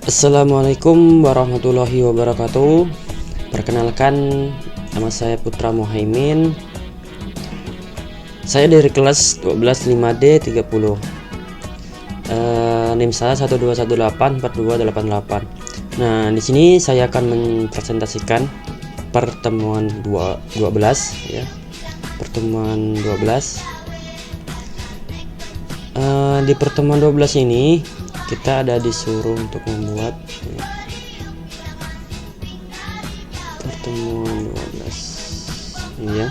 Assalamualaikum warahmatullahi wabarakatuh. Perkenalkan, nama saya Putra Muhaimin. Saya dari kelas 12 5D 30. NIM saya 121842888. Nah, di sini saya akan mempresentasikan pertemuan 12 ya. Pertemuan 12. Di pertemuan 12 ini kita ada disuruh untuk membuat pertemuan 12 ya,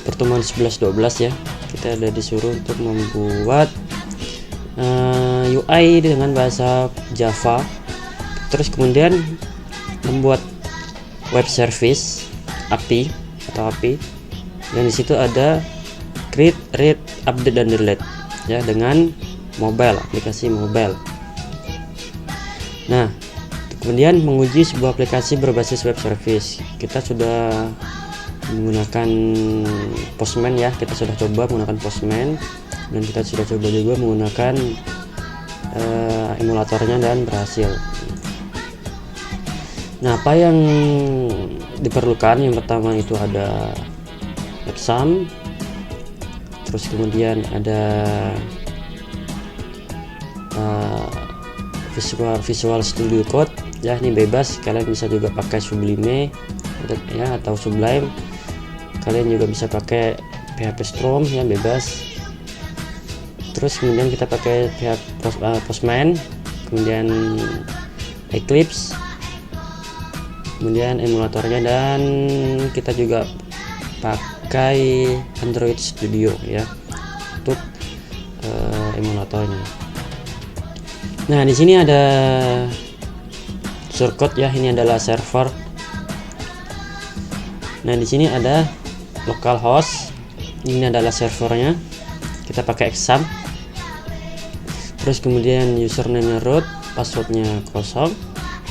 pertemuan 11-12 ya. Kita ada disuruh untuk membuat UI dengan bahasa Java, terus kemudian membuat web service API atau API yang disitu ada create, read, update, dan delete ya, dengan mobile, aplikasi mobile. Nah, kemudian menguji sebuah aplikasi berbasis web service. Kita sudah menggunakan Postman ya, kita sudah coba menggunakan Postman, dan kita sudah coba juga menggunakan emulatornya dan berhasil. Nah, apa yang diperlukan? Yang pertama itu ada exam, terus kemudian ada Visual Studio Code ya, ini bebas, kalian bisa juga pakai Sublime ya atau Sublime. Kalian juga bisa pakai PHP Storm ya, bebas. Terus kemudian kita pakai Postman, kemudian Eclipse, kemudian emulatornya, dan kita juga pakai Android Studio ya untuk emulatornya. Nah, di sini ada shortcut ya, ini adalah server. Nah, di sini ada localhost, ini adalah servernya. Kita pakai exam. Terus kemudian username-nya root, passwordnya kosong,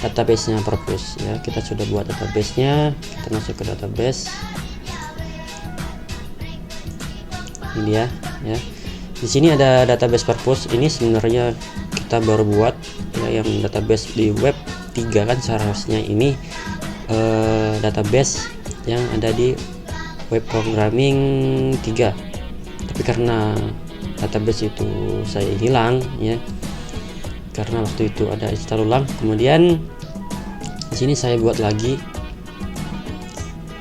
database-nya purpose ya. Kita sudah buat database-nya, kita masuk ke database. Ini dia ya. Di sini ada database purpose, ini sebenarnya kita baru buat ya, yang database di web 3 kan seharusnya ini database yang ada di web programming 3, tapi karena database itu saya hilang ya, karena waktu itu ada install ulang. Kemudian di sini saya buat lagi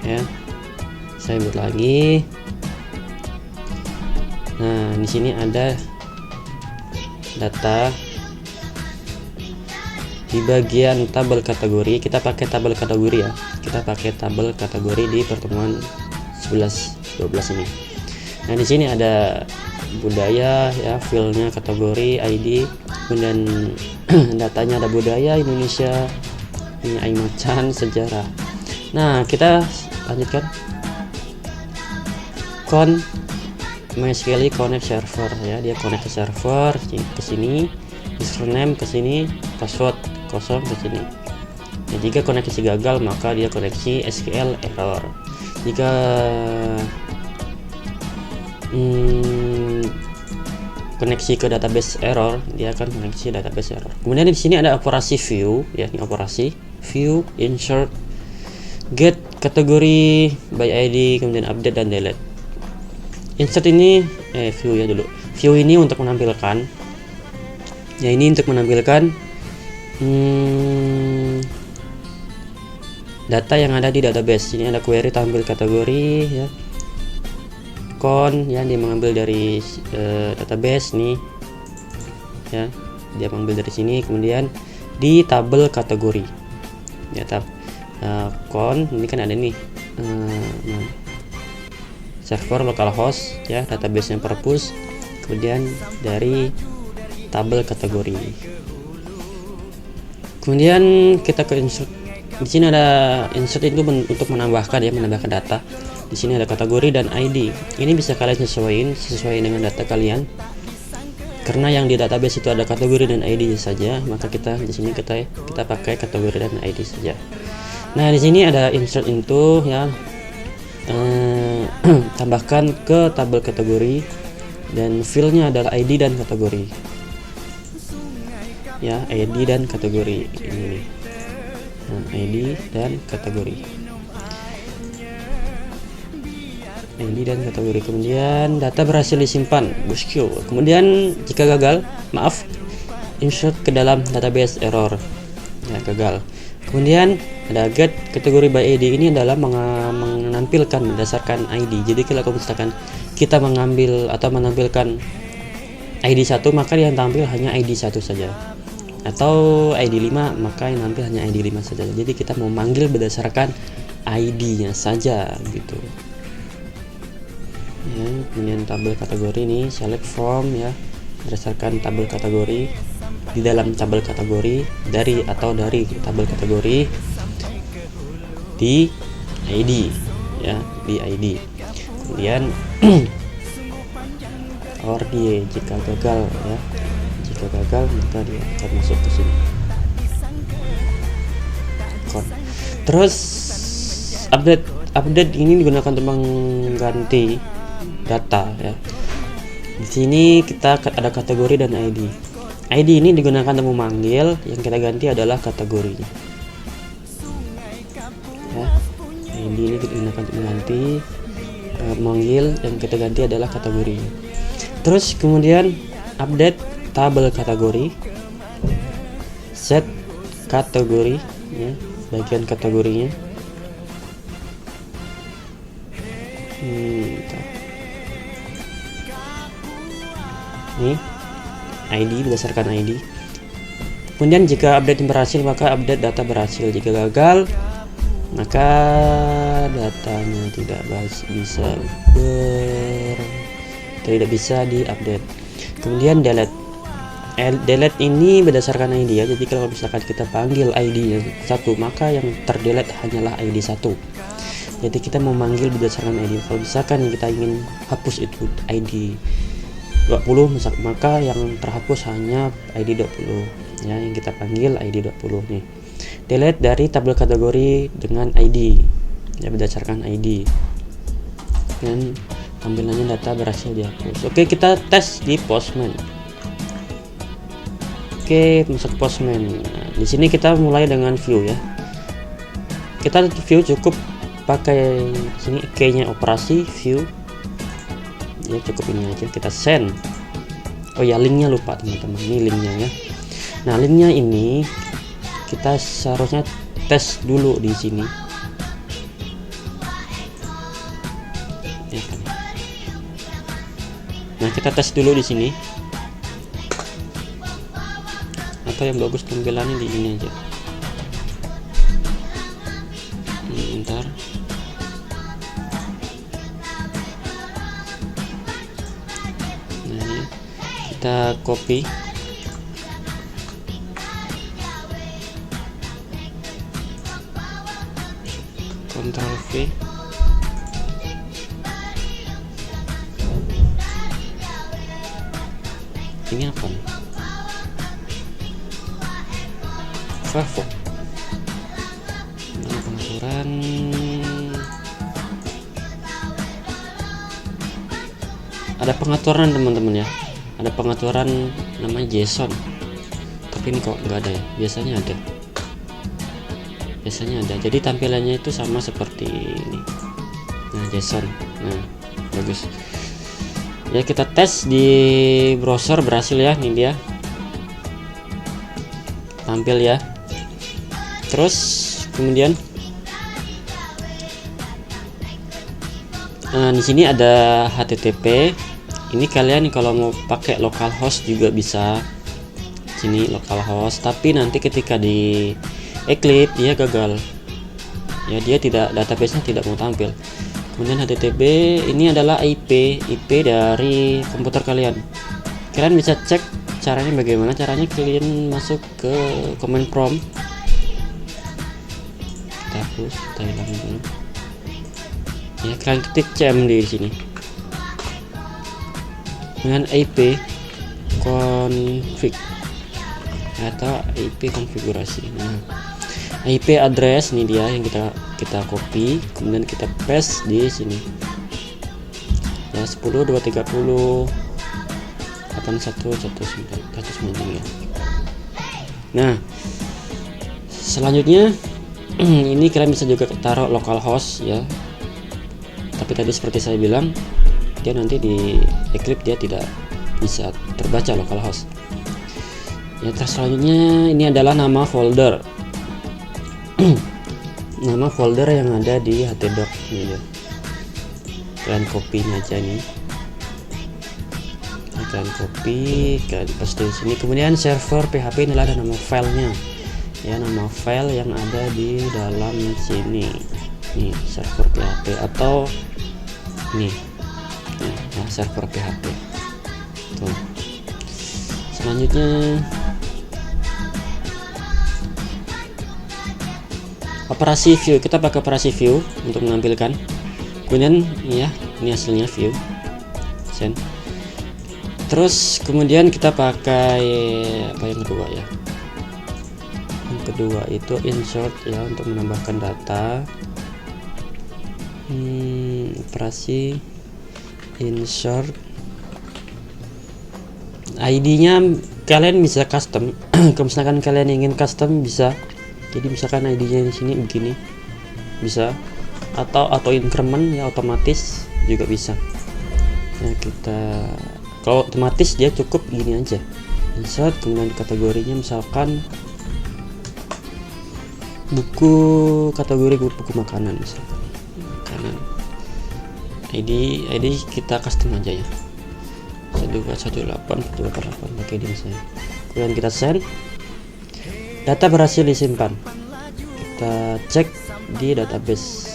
ya, saya buat lagi. Nah, di sini ada data. Di bagian tabel kategori, kita pakai tabel kategori ya. Kita pakai tabel kategori di pertemuan 11-12 ini. Nah, di sini ada budaya ya, filenya kategori, ID, kemudian datanya ada budaya Indonesia, ini Aimacan, sejarah. Nah, kita lanjutkan. MySQL connect server ya, dia connect ke server ke sini, username ke sini, password kosong ke sini. Nah, jika koneksi gagal maka dia koneksi SQL error. Jika koneksi ke database error, dia akan koneksi database error. Kemudian di sini ada operasi view ya, ini operasi view, insert, get kategori by ID, kemudian update dan delete. Insert ini view ya dulu. View ini untuk menampilkan ya, ini untuk menampilkan data yang ada di database. Ini ada query tampil kategori ya, ya, dia mengambil dari database nih ya, dia mengambil dari sini. Kemudian di tabel kategori ya, ini kan ada nih server localhost ya, database yang purpose, kemudian dari tabel kategori. Kemudian kita ke insert. Di sini ada insert itu untuk menambahkan ya, menambahkan data. Di sini ada kategori dan ID. Ini bisa kalian sesuaiin dengan data kalian. Karena yang di database itu ada kategori dan ID saja, maka kita di sini kita pakai kategori dan ID saja. Nah, di sini ada insert into ya, tambahkan ke tabel kategori, dan filenya adalah ID dan kategori. ya, ID dan kategori ini. Nah, ID dan kategori. ID dan kategori. Kemudian data berhasil disimpan, bosku. Kemudian jika gagal, maaf, insert ke dalam database, error, ya, gagal. Kemudian ada get kategori by ID. Ini adalah menampilkan berdasarkan ID. Jadi kalau misalkan kita mengambil atau menampilkan ID 1, maka yang tampil hanya ID 1 saja, atau ID 5, maka yang tampil hanya ID 5 saja. Jadi kita mau manggil berdasarkan ID-nya saja gitu ya. Kemudian tabel kategori ini select from, ya, berdasarkan tabel kategori. Di dalam tabel kategori, dari tabel kategori di ID, ya, di ID. Kemudian or dia jika gagal, ya, jika gagal maka dia akan masuk ke sini. Terus update ini digunakan untuk mengganti data, ya. Di sini kita ada kategori dan ID. ID ini digunakan untuk memanggil, yang kita ganti adalah kategorinya, ya. ID ini digunakan untuk mengganti, memanggil, yang kita ganti adalah kategorinya. Terus kemudian update tabel kategori, set kategori, ya, bagian kategorinya. Ini ID berdasarkan ID. Kemudian jika update berhasil, maka update data berhasil. Jika gagal, maka datanya tidak bisa diupdate. Kemudian delete. Delete ini berdasarkan ID, ya. Jadi kalau misalkan kita panggil ID yang 1, maka yang terdelete hanyalah ID 1. Jadi kita memanggil berdasarkan ID. Kalau misalkan yang kita ingin hapus itu ID 20, maka yang terhapus hanya ID 20, ya, yang kita panggil ID 20 nih. Delete dari tabel kategori dengan ID, ya, berdasarkan ID, dan tampilannya data berhasil dihapus. Oke, kita tes di Postman. Oke, masuk Postman. Nah, di sini kita mulai dengan view, ya. Kita view cukup pakai sini key-nya operasi view, ya, cukup ini aja. Kita send. Oh ya, linknya lupa teman-teman, ini linknya, ya. Nah, linknya ini kita seharusnya tes dulu di sini, ya kan? Nah, kita tes dulu di sini, atau yang bagus tampilannya di ini aja. Bentar. Kita copy, Ctrl V, ini apa nih? Firefox. Nah, pengaturan ada pengaturan teman-teman, ya. Ada pengaturan namanya JSON, tapi ini kok nggak ada, ya. Biasanya ada. Jadi tampilannya itu sama seperti ini. Nah, JSON. Nah, bagus. Ya, kita tes di browser, berhasil, ya. Ini dia tampil, ya. Terus kemudian di sini ada HTTP. Ini kalian kalau mau pakai localhost juga bisa. Sini localhost, tapi nanti ketika di Eclipse dia gagal, ya, dia tidak, database-nya tidak mau tampil. Kemudian HTTP ini adalah IP dari komputer kalian. Kalian bisa cek caranya bagaimana. Caranya kalian masuk ke command prompt, kita hapus, kita hilangin dulu, ya. Kalian ketik cmd di sini dengan IP config atau IP konfigurasi. Nah, IP address ini dia yang kita copy, kemudian kita paste di sini, ya, 10.230.81.193. Nah, selanjutnya ini kalian bisa juga taruh localhost ya, tapi tadi seperti saya bilang, dia nanti di Eclipse dia tidak bisa terbaca localhost ya. Terus selanjutnya ini adalah nama folder nama folder yang ada di htdoc ini ya. Kalian copy-nya aja nih, kalian copy, kalian paste di sini. Kemudian server PHP ini ada nama filenya ya, nama file yang ada di dalam sini nih, server PHP atau nih ya, server PHP tuh. Selanjutnya operasi view, kita pakai operasi view untuk menampilkan. Kemudian ya, ini hasilnya view send. Terus kemudian kita pakai apa yang kedua ya, yang kedua itu insert ya, untuk menambahkan data. Operasi insert, ID-nya kalian bisa custom. Kalau misalkan kalian ingin custom bisa, jadi misalkan ID-nya di sini begini bisa, atau auto increment ya, otomatis juga bisa ya. Kita kalau otomatis dia cukup gini aja, insert, kemudian kategorinya misalkan buku, kategori buku makanan misalkan makanan. ID kita custom aja ya, 1218 pakai di saya. Kemudian kita send, data berhasil disimpan, kita cek di database,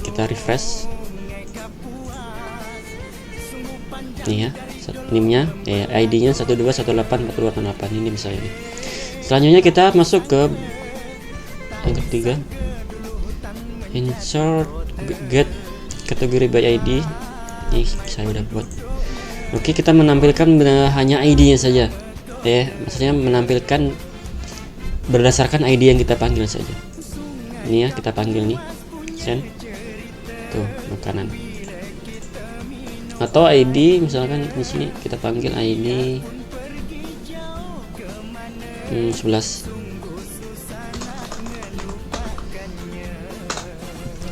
kita refresh nih ya, nimnya ya, ID-nya 12184288 ini misalnya nih. Selanjutnya kita masuk ke yang ketiga, insert get kategori by ID. Ini saya udah buat. Oke, kita menampilkan hanya ID-nya saja ya, maksudnya menampilkan berdasarkan ID yang kita panggil saja. Ini ya, kita panggil nih send tuh makanan, atau ID misalkan di sini kita panggil ID 11,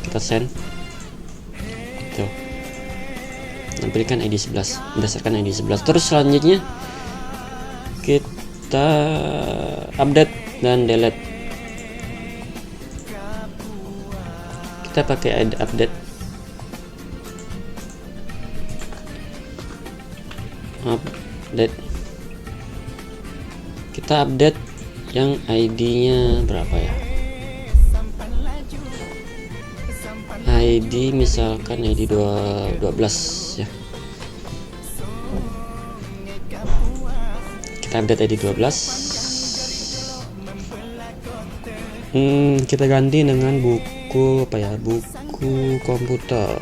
kita send tuh, tampilkan ID 11 berdasarkan ID 11. Terus selanjutnya kita update dan delete, kita pakai update kita update yang ID-nya berapa ya, ID misalkan ID 12 ya, kita update ID 12. Kita ganti dengan buku apa ya, buku komputer,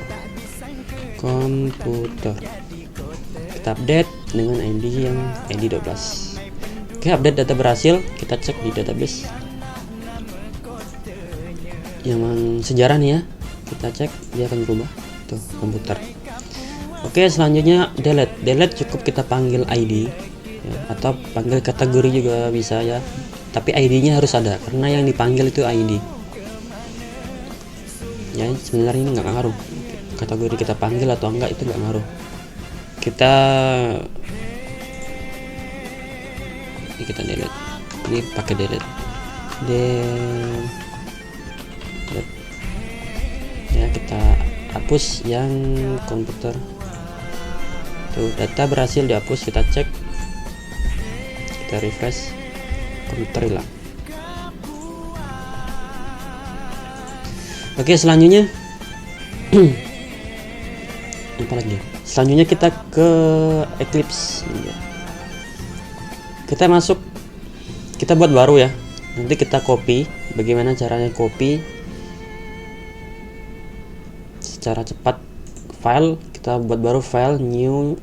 kita update dengan ID yang ID 12. Oke, update data berhasil, kita cek di database yang sejarah nih ya, kita cek dia akan berubah tuh komputer. Oke, selanjutnya delete cukup kita panggil ID ya, atau panggil kategori juga bisa ya, tapi ID-nya harus ada karena yang dipanggil itu ID ya. Sebenarnya ini nggak ngaruh kategori kita panggil atau enggak, itu nggak ngaruh. Kita delete, ini pakai delete ya, kita hapus yang komputer tuh, data berhasil dihapus, kita cek, kita refresh, komputer hilang. Oke, selanjutnya apa lagi? Selanjutnya kita ke Eclipse. Kita masuk, kita buat baru ya. Nanti kita copy. Bagaimana caranya copy secara cepat? File, kita buat baru file, new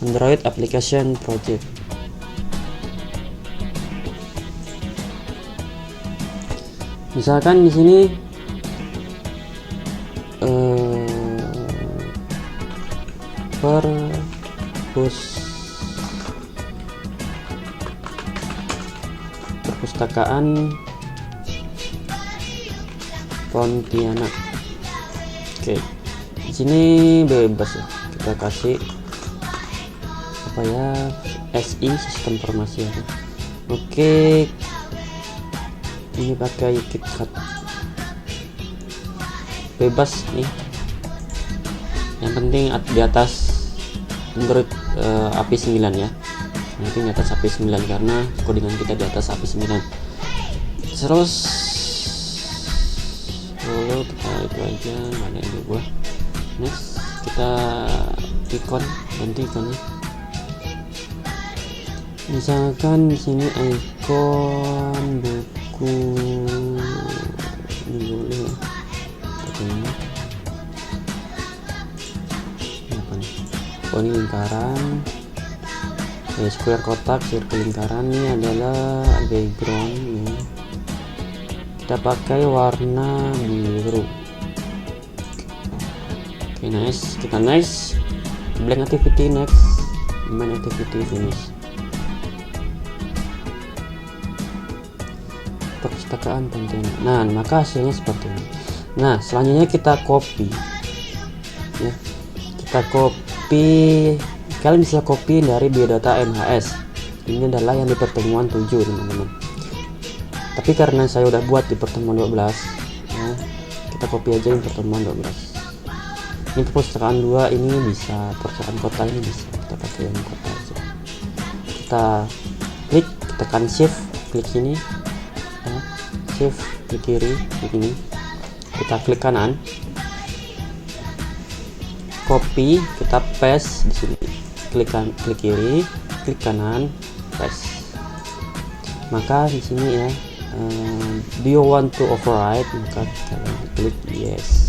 Android application project. Misalkan di sini perpustakaan Pontianak. Oke, di sini bebas ya, kita kasih apa ya, SI sistem informasi ya. Oke, ini pakai KitKat bebas nih, yang penting di atas Android API 9 ya, nanti di atas API 9 karena codingan kita di atas API 9. Terus lalu kita itu aja, nggak ada yang berubah. Next, kita ikon, ganti ikonnya. Misalkan di sini ikon buku ini boleh ya, ini apa nih? Oh, ini lingkaran, square kotak, circle lingkaran. Ini adalah background nih. Kita pakai warna biru. Oke, nice. Kita next, blank activity, next, main activity, finish. Perpustakaan Pontianak. Nah, maka hasilnya seperti ini. Nah, selanjutnya kita copy ya, kita copy. Kalian bisa copy dari biodata MHS. Ini adalah yang di pertemuan 7 teman-teman, tapi karena saya udah buat di pertemuan 12 ya, kita copy aja yang pertemuan 12. Ini perpustakaan 2 ini bisa, perpustakaan kota ini bisa, kita pakai yang kota aja. Kita klik, tekan shift, klik sini ya, shift klik kiri, klik ini, kita klik kanan, copy, kita paste di sini, klik kiri, klik kanan, paste. Maka di sini ya, do you want to override, maka kalian klik yes.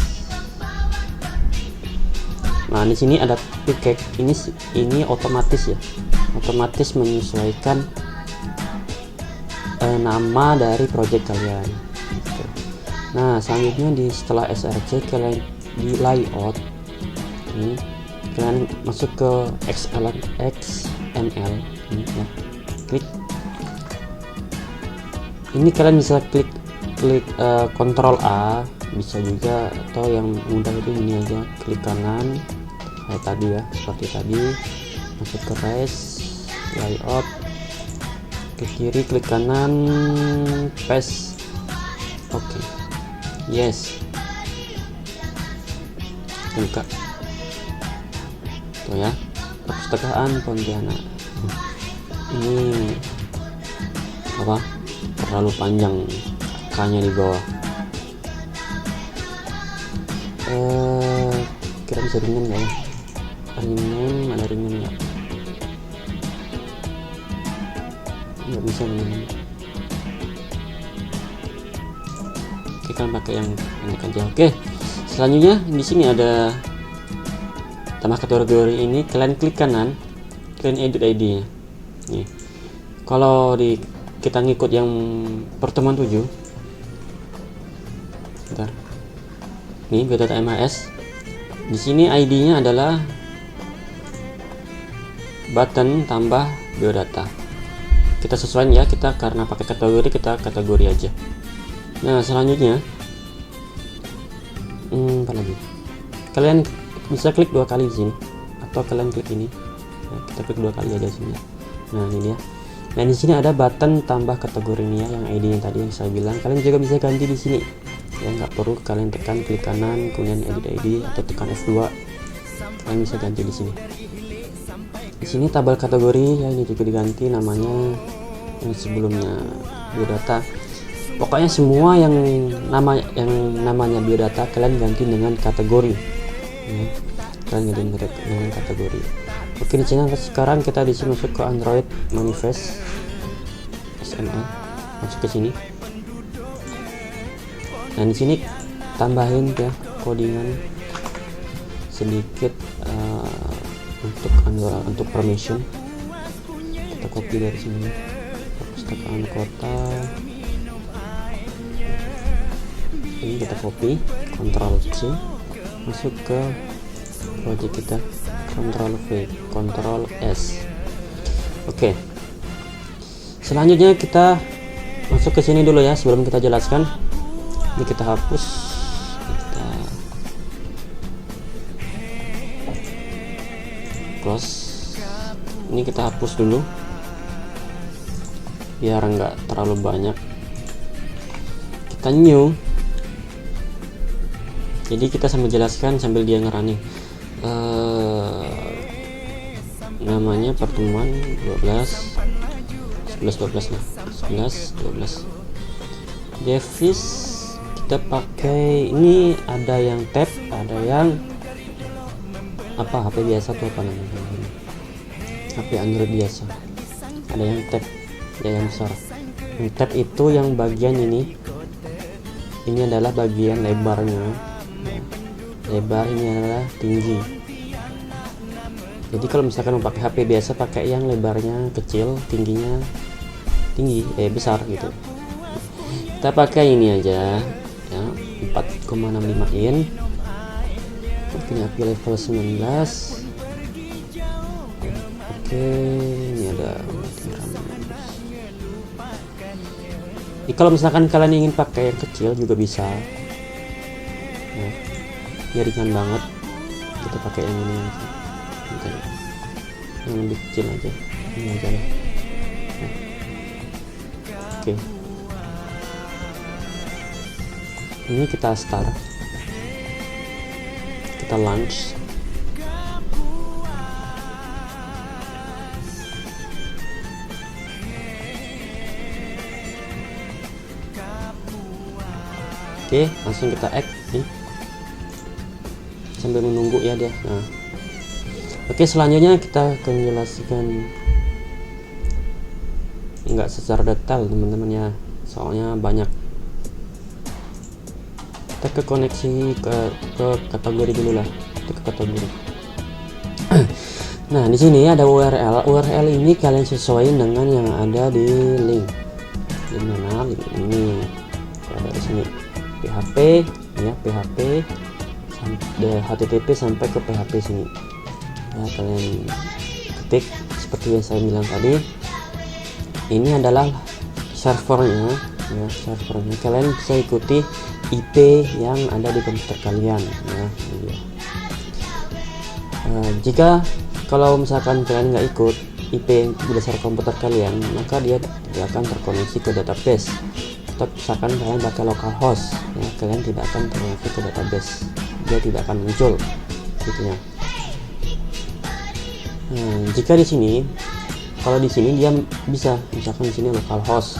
Nah, di sini ada tiket, ini otomatis ya, otomatis menyesuaikan nama dari project kalian gitu. Nah, selanjutnya setelah src, kalian di layout ini, kalian masuk ke XML ini ya, klik ini, kalian bisa klik Ctrl A, bisa juga, atau yang mudah itu ini aja, klik kanan kayak tadi ya, seperti tadi, masuk ke rest, layout, klik kiri, klik kanan, paste. Oke, yes, buka tuh ya, perpustakaan Pontianak. Ini apa, terlalu panjang K-nya di bawah. Kira bisa ringan nggak ya? Ringan, ada ringan nggak? Nggak bisa ringan. Oke, kan pakai yang ini aja. Oke, selanjutnya di sini ada tambah kategori ini, kalian klik kanan, kalian edit ID-nya. Nih, kalau kita ngikut yang pertemuan 7, bentar. Nih, biodata MHS. Di sini ID-nya adalah button tambah biodata. Kita sesuaikan ya, kita karena pakai kategori, kita kategori aja. Nah, selanjutnya apa lagi? Kalian bisa klik 2 kali di sini, atau kalian klik ini. Nah, kita klik 2 kali aja sini. Nah, ini dia. Nah, di sini ada button tambah kategori ini ya, yang ID-nya tadi yang saya bilang. Kalian juga bisa ganti di sini. Ya, nggak perlu kalian tekan klik kanan kemudian edit ID atau tekan F2. Kalian bisa ganti di sini. Di sini tabel kategori ya, ini juga diganti namanya, yang sebelumnya biodata. Pokoknya semua yang namanya biodata kalian ganti dengan kategori. Ya, kalian ganti dengan kategori. Oke, di sini sekarang kita di sini masuk ke Android Manifest XML, masuk ke sini. Nah, di sini tambahin ya codingan sedikit untuk permission. Kita copy dari sini, perpustakaan kota. Ini kita copy, Ctrl C, masuk ke project kita, Ctrl V, Ctrl S. Oke. Selanjutnya kita masuk ke sini dulu ya sebelum kita jelaskan. Ini kita hapus, kita close. Ini kita hapus dulu biar nggak terlalu banyak. Kita new, jadi kita sambil jelaskan sambil dia ngerani. Namanya pertemuan 12 lah, 11 12. Device kita pakai ini, ada yang tab, ada yang apa, HP biasa tuh apa namanya, HP Android biasa. Ada yang tab, ada yang besar. Yang tab itu yang bagian ini adalah bagian lebarnya. Lebar ini adalah tinggi. Jadi kalau misalkan mau pakai HP biasa, pakai yang lebarnya kecil, tingginya tinggi, besar gitu. Kita pakai ini aja ya, 4,65 in. Punya HP level 19. Oke, ini ada mati RAM. Jadi kalau misalkan kalian ingin pakai yang kecil juga bisa ya, ya ringan banget. Kita pakai yang ini aja. Yang lebih kecil aja, ini aja lah. Oke, ini kita start, kita launch. Oke, langsung kita add nih sambil menunggu ya dia. Nah, oke, selanjutnya kita akan jelaskan nggak secara detail teman-teman ya, soalnya banyak. Kita ke koneksi ke kategori dulu lah, kita ke kategori. Nah, di sini ada URL. URL ini kalian sesuaikan dengan yang ada di link. Di mana? Ini ada di sini. PHP ya, PHP sampai HTTP sampai ke PHP sini. Ya, kalian ketik seperti yang saya bilang tadi. Ini adalah servernya ya, servernya. Kalian bisa ikuti IP yang ada di komputer kalian ya. Jika kalau misalkan kalian nggak ikut IP berdasar komputer kalian, maka dia tidak akan terkoneksi ke database. Atau misalkan kalian pakai localhost ya, kalian tidak akan terkoneksi ke database, dia tidak akan muncul gitu ya. Jika di sini, kalau di sini dia bisa, misalkan di sini localhost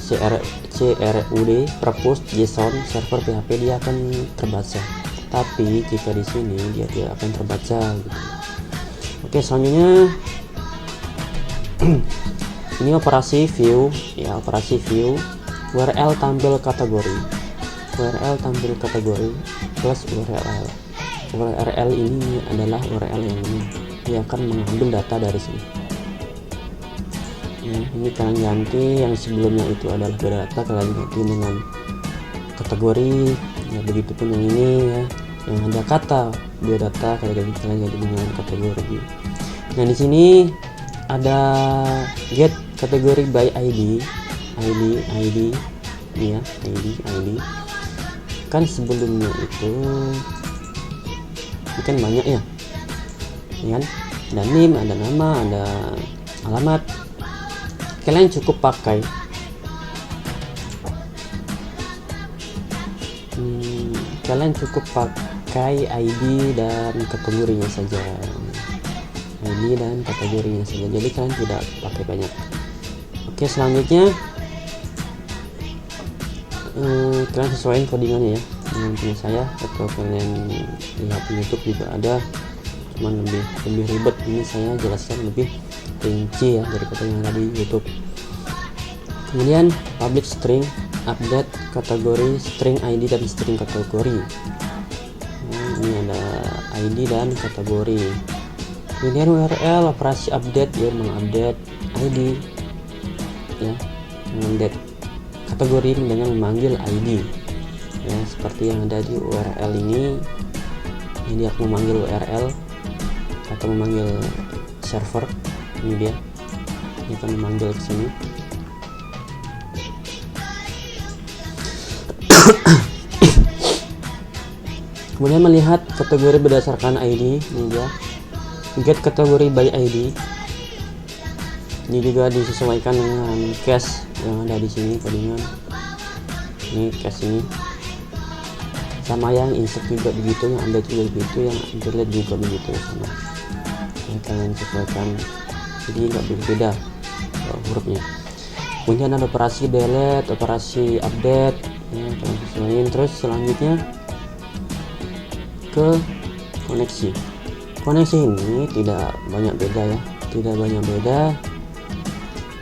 crud purpose json server PHP, dia akan terbaca. Tapi jika di sini dia tidak akan terbaca gitu. Oke, selanjutnya ini operasi view ya, operasi view URL tampil kategori, URL tampil kategori plus URL. URL ini adalah URL yang ini, dia akan mengambil data dari sini ya. Ini kalian ganti, yang sebelumnya itu adalah data, kalian ganti dengan kategori ya, begitupun yang ini ya, yang ada kata biodata kalian ganti dengan kategori. Nah, di sini ada get kategori by ID ya, ID kan sebelumnya itu kan banyak ya kan, ada NIM, ada nama, ada alamat. Kalian cukup pakai ID dan kategorinya saja, ID dan kategorinya saja, jadi kalian tidak pakai banyak. Oke, selanjutnya kalian sesuaikan codingannya ya dengan punya saya, atau kalian lihat di YouTube juga ada, cuman lebih ribet. Ini saya jelaskan lebih rinci ya daripada yang ada di YouTube. Kemudian public string, update kategori, string ID dan string kategori. Nah, ini ada ID dan kategori. Kemudian URL operasi update, dia mengupdate ID ya, mengupdate kategori dengan memanggil ID ya, seperti yang ada di URL ini. Ini aku memanggil URL atau memanggil server, ini dia, ini akan memanggil ke sini Kemudian melihat kategori berdasarkan ID, ini dia get kategori by ID. Ini juga disesuaikan dengan cache yang ada di sini codingan. Ini cache ini sama yang insert juga begitu, yang update juga begitu, yang delete juga begitu sama. Yang kalian sesuaikan, jadi nggak berbeda hurufnya. Kemudian ada operasi delete, operasi update, ya, kalian sesuaiin. Terus selanjutnya ke koneksi. Koneksi ini tidak banyak beda ya, tidak banyak beda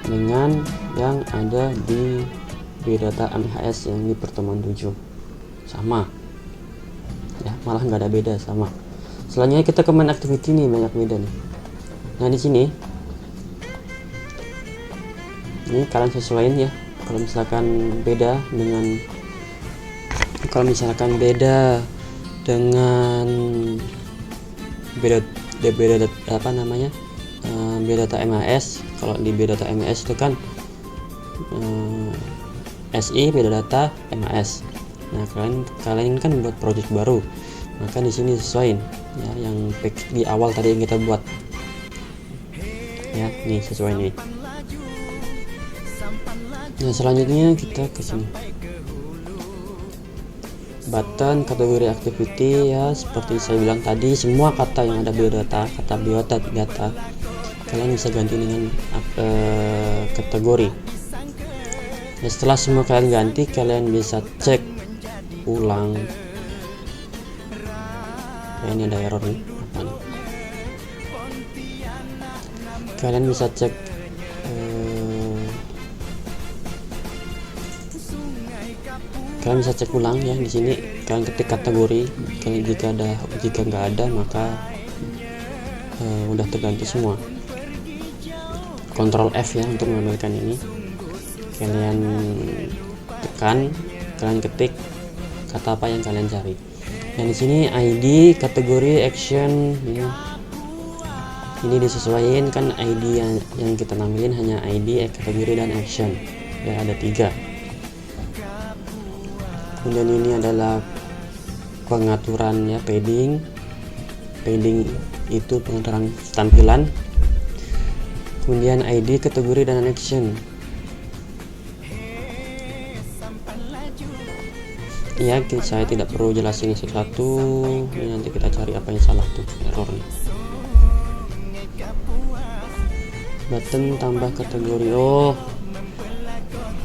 dengan yang ada di biodata MHS yang di pertemuan 7, sama ya, malah nggak ada beda, sama. Selanjutnya kita ke main activity nih, banyak beda nih. Nah di sini ini kalian sesuaiin ya, kalau misalkan beda dengan beda apa namanya, biodata MHS. Kalau di biodata MHS itu kan SI biodata MHS. Nah kalian kan buat project baru, maka di sini sesuaiin ya yang di awal tadi yang kita buat ya, nih sesuai nih. Nah selanjutnya kita ke sini, button kategori activity ya, seperti saya bilang tadi, semua kata yang ada biodata, kata biodata kalian bisa ganti dengan kategori. Nah, setelah semua kalian ganti, kalian bisa cek ulang. Nah, ini ada error nih, apa nih? Kalian bisa cek ulang ya. Di sini kalian ketik kategori, kalian jika nggak ada maka udah terganti semua. Ctrl F ya untuk mengambilkan ini, kalian tekan, kalian ketik kata apa yang kalian cari. Dan di sini ID, kategori, action ini disesuaikan kan, ID yang kita nampilin hanya ID, kategori dan action ya, ada 3. Kemudian ini adalah pengaturan ya, padding itu pengaturan tampilan. Kemudian ID, kategori dan action ya, saya tidak perlu jelasin satu-satu, ini nanti kita cari apa yang salah tuh, errornya. Button tambah kategori, oh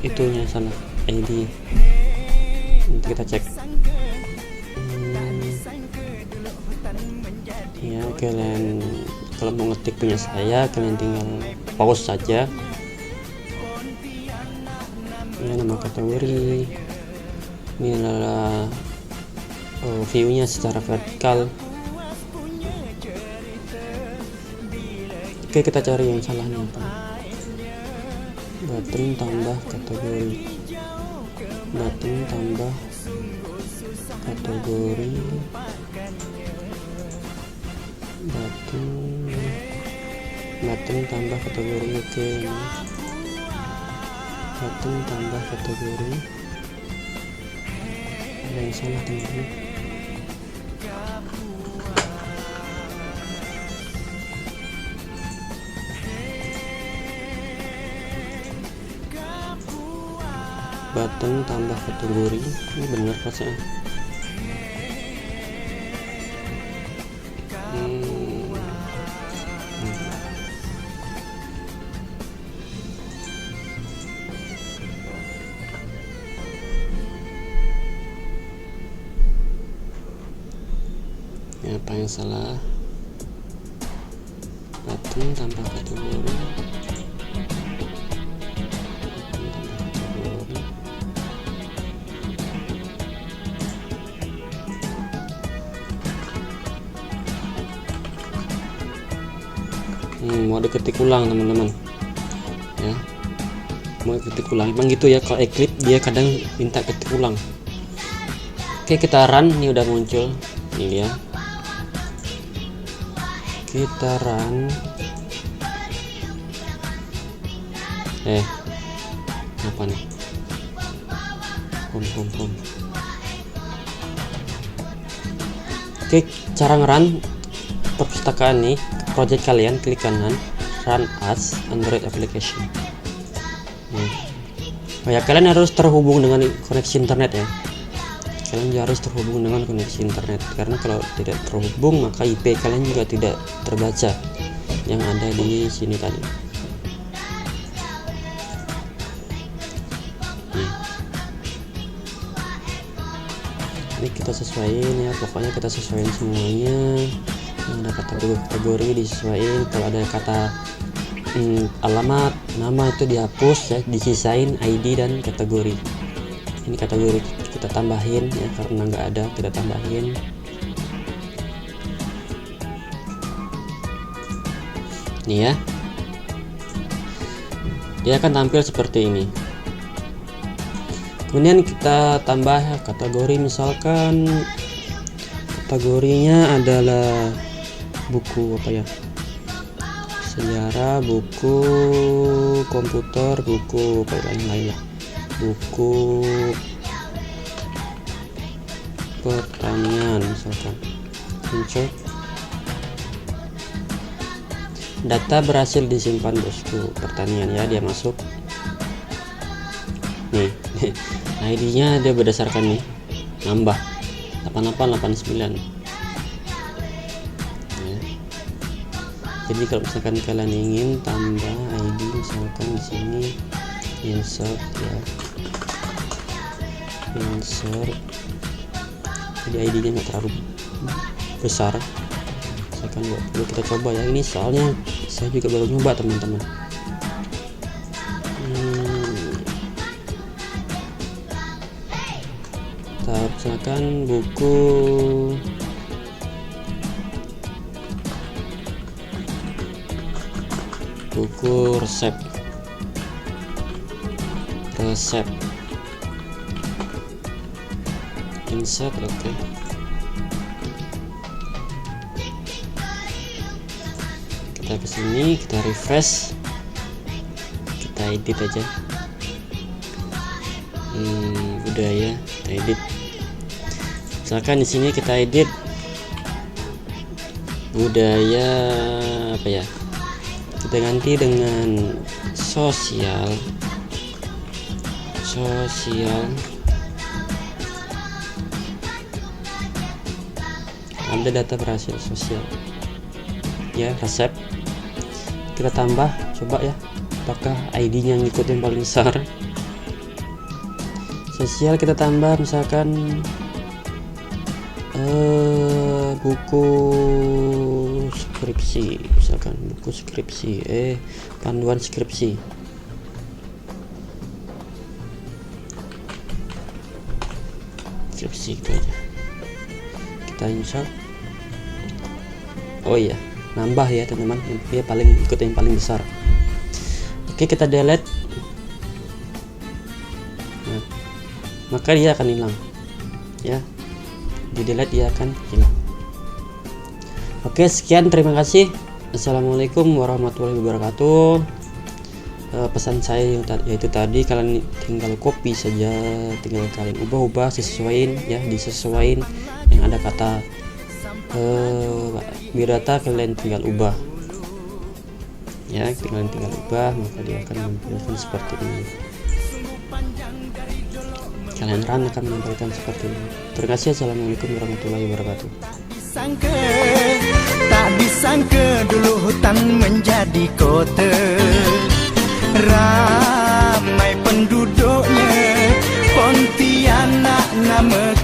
itunya salah, ID. Nanti kita cek ya. Kalian kalau mau ngetik punya saya, kalian tinggal pause saja ya. Nama kategori ini adalah view-nya secara vertikal. Oke, kita cari yang salahnya apa. Button tambah kategori, button tambah kategori, button tambah kategori. Oke, button tambah kategori, ada yang salah teman-teman. Button tambah kategori, ini benar rasanya. Apa yang salah? Button tambah kategori, mau diketik ulang teman-teman ya, mau ketik ulang emang gitu ya, kalau Eclipse dia kadang minta ketik ulang. Oke, kita run, ini udah muncul ini ya, kita run. Apa nih, home. Oke, cara ngerun perpustakaan nih project kalian, klik kanan run as Android application. Oh ya, kalian harus terhubung dengan koneksi internet ya. Kalian juga harus terhubung dengan koneksi internet, karena kalau tidak terhubung maka IP kalian juga tidak terbaca yang ada di sini tadi. Ini kita sesuaiin ya, pokoknya kita sesuaiin semuanya. Yang ada kategori disesuaiin. Kalau ada kata alamat, nama itu dihapus ya, disisain ID dan kategori. Ini kategori kita tambahin ya, karena nggak ada kita tambahin. Nih ya, dia akan tampil seperti ini. Kemudian kita tambah kategori, misalkan kategorinya adalah buku apa ya, sejarah, buku komputer, buku apa lain-lain lah, buku pertanian misalkan. Insert. Data berhasil disimpan bosku, pertanian ya, dia masuk nih. ID-nya dia berdasarkan nih, nambah 8889 ya. Jadi kalau misalkan kalian ingin tambah ID, misalkan di sini insert ya, insert, jadi ID-nya nggak terlalu besar, misalkan 20. Kita coba ya, ini soalnya saya juga baru nyoba teman-teman. Misalkan buku resep insert. Oke. Kita kesini, kita refresh, kita edit aja. Budaya kita edit. Misalkan di sini kita edit budaya apa ya, kita ganti dengan sosial. Ada data berhasil sosial ya, resep kita tambah, coba ya apakah ID-nya ngikut yang paling besar. Sosial kita tambah misalkan buku skripsi, misalkan buku skripsi, panduan skripsi. Itu aja kita insert. Oh iya, nambah ya teman-teman, dia paling ikut yang paling besar. Oke, kita delete. Nah, maka dia akan hilang ya, di delete dia akan hilang. Oke, sekian, terima kasih. Assalamualaikum warahmatullahi wabarakatuh. Pesan saya yaitu tadi, kalian tinggal copy saja, tinggal kalian ubah-ubah, sesuaiin ya, disesuaiin yang ada kata biodata, kalian tinggal ubah ya, tinggal ubah, maka dia akan menampilkan seperti ini. Kalian run akan menampilkan seperti ini. Terima kasih. Assalamualaikum warahmatullahi wabarakatuh. Tak disangka dulu hutan menjadi kota, ramai penduduknya, Pontianak nama